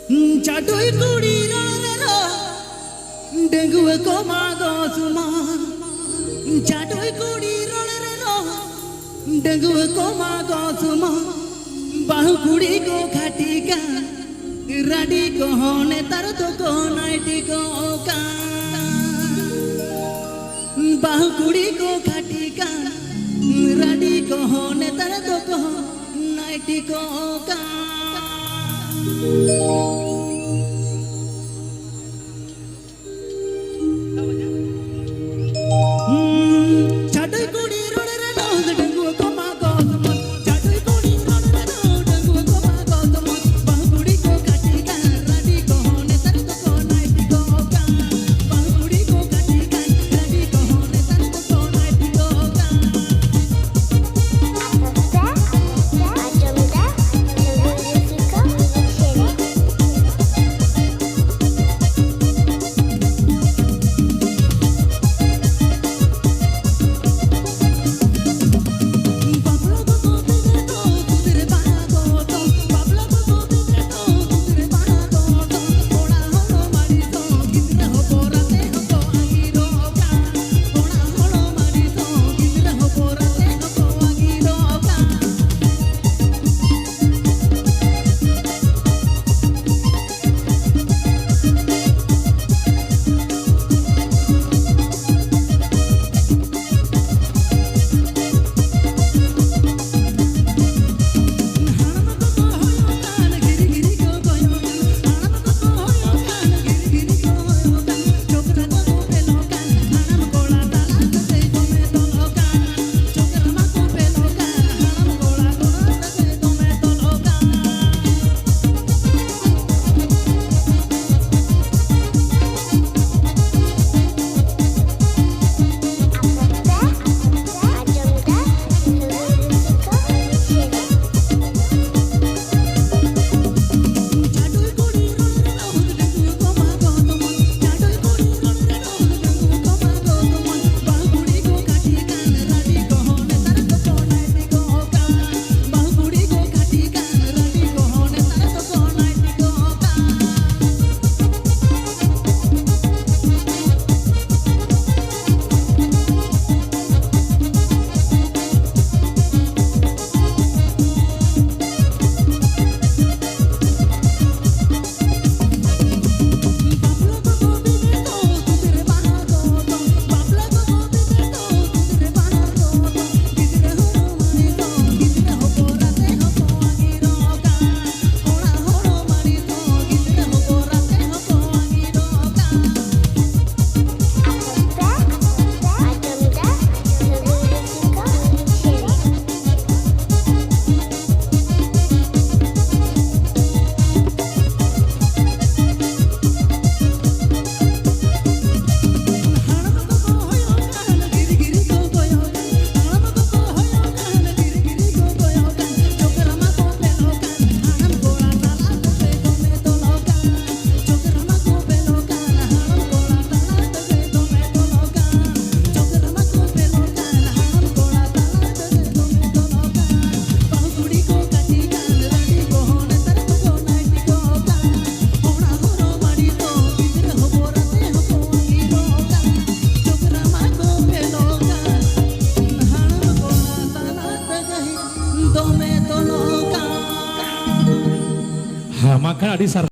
Chadoy kudi rara dengue ko mago suma Chadoy kudi rara dengue ko mago suma bahu kudi ko khatika radi ko hone tar to ko naiti ko ka bahu kudi ko khatika radi ko hone tar to ko naiti ko ka Chadoy kudi rara dengue ko mago suma Chadoy kudi rara dengue ko mago suma bahu kudi ko khatika radi ko hone tar to ko naiti ko ka bahu kudi ko khatika radi ko hone tar to ko naiti ko ka Makan adi